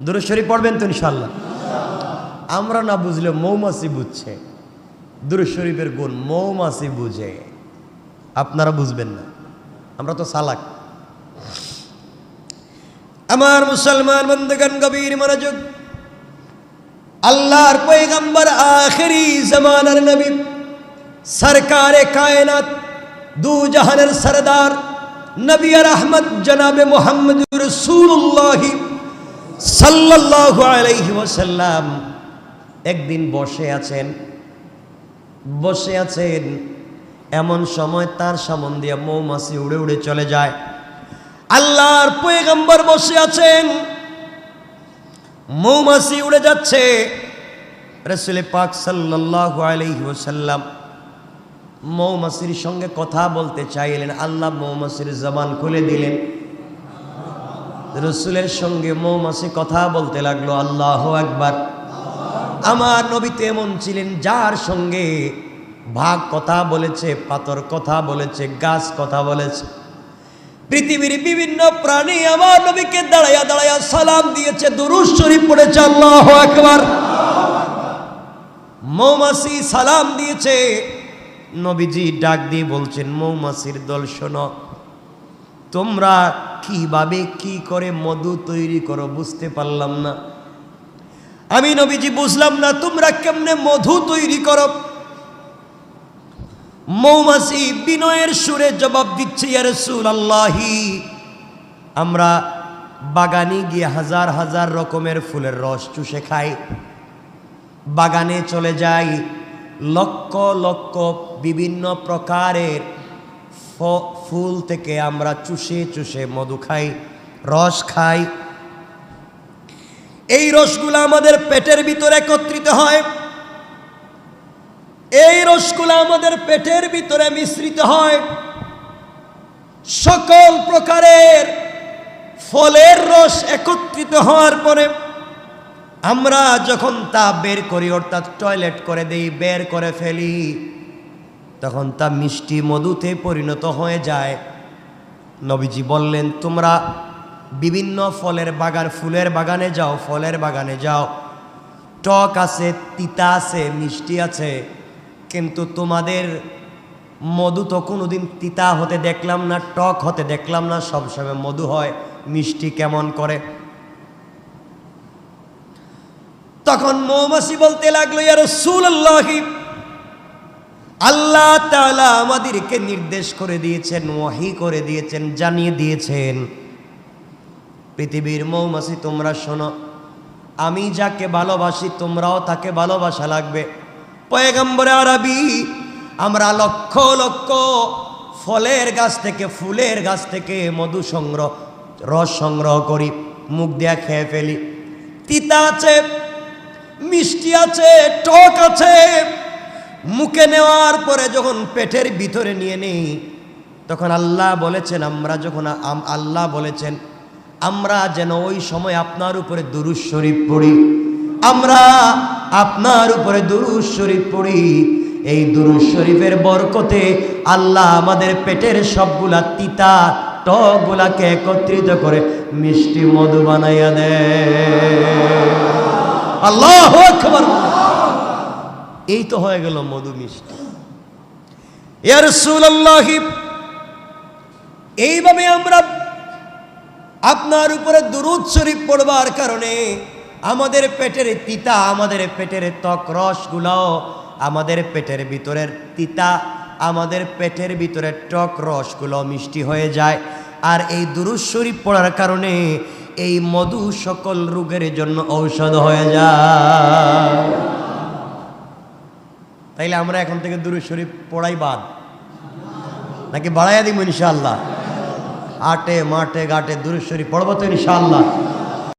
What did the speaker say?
দুরূদ শরীফ পড়বেন তো ইনশাআল্লাহ। আমরা না বুঝলে মৌমাছি বুঝছে দুরূদ শরীফের গুণ, মৌমাছি বুঝে, আপনারা বুঝবেন না, আমরা তো চালাক। আমার মুসলমান বন্ধুগণ, গভীর মনোযোগ। আল্লাহর পয়গম্বর, আখেরি জামানার নবী, সরকারে কায়নাত, দু জাহানের সরদার, নবী রহমত জনাবে মুহাম্মদুর রাসূলুল্লাহ সাল্লাল্লাহু আলাইহি ওয়াসাল্লাম একদিন বসে আছেন, এমন সময় তার সামনে দিয়ে মৌমাছি উড়ে উড়ে চলে যায়। আল্লাহর পয়গম্বর বসে আছেন, মৌমাছি উড়ে যাচ্ছে। রাসূল পাক সাল্লাল্লাহু আলাইহি ওয়াসাল্লাম মৌমাছির সঙ্গে কথা বলতে চাইলেন, আল্লাহ মৌমাছির জবান খুলে দিলেন। রাসূলের সঙ্গে মৌমাছি কথা বলতে লাগলো। আল্লাহু আকবার। আমার নবী তো এমন ছিলেন যার সঙ্গে ভাগ কথা বলেছে, পাথর কথা বলেছে, গাছ কথা বলেছে, পৃথিবীর বিভিন্ন প্রাণী আমার নবীকে দাঁড়াইয়া দাঁড়াইয়া সালাম দিয়েছে, দুরূদ শরীফ পড়েছে। আল্লাহু আকবার। মৌমাছি সালাম দিয়েছে, নবীজি ডাক দিয়ে বলছেন, মৌমাছির দল শোনো, তোমরা কিভাবে কি করে মধু তৈরি করো বুঝতে পারলাম না। আমি নবীজি বুঝলাম না তোমরা কেমনে মধু তৈরি করো। মৌমাছি বিনয়ের সুরে জবাব দিচ্ছে, ইয়া রাসূলুল্লাহ, আমরা বাগানে গিয়ে হাজার হাজার রকমের ফুলের রস চুষে খাই, বাগানে চলে যাই, লক্ষ লক্ষ বিভিন্ন প্রকারের ফুল থেকে আমরা চুষে চুষে মধু খাই, রস খাই। এই রসগুলো আমাদের পেটের ভিতরে একত্রিত হয়, এই রসগুলো আমাদের পেটের ভিতরে মিশ্রিত হয়। সকল প্রকারের ফলের রস একত্রিত হওয়ার পরে আমরা যখন তা বের করি, অর্থাৎ টয়লেট করে দেই, বের করে ফেলি, তখন তা মিষ্টি মধুতে পরিণত হয়ে যায়। নবীজি বললেন, তোমরা বিভিন্ন ফলের বাগান, ফুলের বাগানে যাও, ফলের বাগানে যাও, টক আছে, তিতা আছে, মিষ্টি আছে, কিন্তু তোমাদের মধু তো কোনোদিন তিতা হতে দেখলাম না, টক হতে দেখলাম না, সবসময় মধু হয়, মিষ্টি কেমন করে? তখন মৌমাছি বলতে লাগলো, ইয়া রাসূলুল্লাহ, আল্লাহ তাআলা আমাদেরকে নির্দেশ করে দিয়েছেন, ওহী করে দিয়েছেন, জানিয়ে দিয়েছেন, পৃথিবীর মৌমাছি তোমরা শোনো, আমি যাকে ভালোবাসি তোমরাও তাকে ভালোবাসা লাগবে। পয়গম্বরে আরবি, আমরা লক্ষ লক্ষ ফলের গাছ থেকে, ফুলের গাছ থেকে মধু সংগ্রহ, রস সংগ্রহ করি, মুখ দিয়া খেয়ে ফেলি। তিতা আছে, মিষ্টি আছে, টক আছে, মুখে নেওয়ার পরে যখন পেটের ভিতরে নিয়ে নেই, তখন আল্লাহ বলেছেন, আল্লাহ বলেছেন আমরা যেন ওই সময় আপনার উপরে দুরূদ শরীফ পড়ি, আমরা আপনার উপরে দুরূদ শরীফ পড়ি। এই দুরূদ শরীফের বরকতে আল্লাহ আমাদের পেটের সবগুলা তিতা টক গুলাকে একত্রিত করে মিষ্টি মধু বানাইয়া দেয়। আল্লাহু আকবার। এই তো হয়ে গেল মধু মিষ্টি। ইয়া রাসূলুল্লাহ, এইভাবে আমরা আপনার উপরে দুরূদ শরীফ পড়বার কারণে আমাদের পেটের তিতা, আমাদের পেটের ত্বক রসগুলো, আমাদের পেটের ভিতরের তিতা, আমাদের পেটের ভিতরের টক রসগুলো মিষ্টি হয়ে যায়। আর এই দুরূদ শরীফ পড়ার কারণে এই মধু সকল রোগের জন্য ঔষধ হয়ে যায়। তাইলে আমরা এখন থেকে দুরূদ শরীফ পড়াই বাদ নাকি বাড়াইয়া দিব ইনশাআল্লাহ? আটে মাঠে ঘাটে দুরূদ শরীফ পড়বো তো ইনশাআল্লাহ।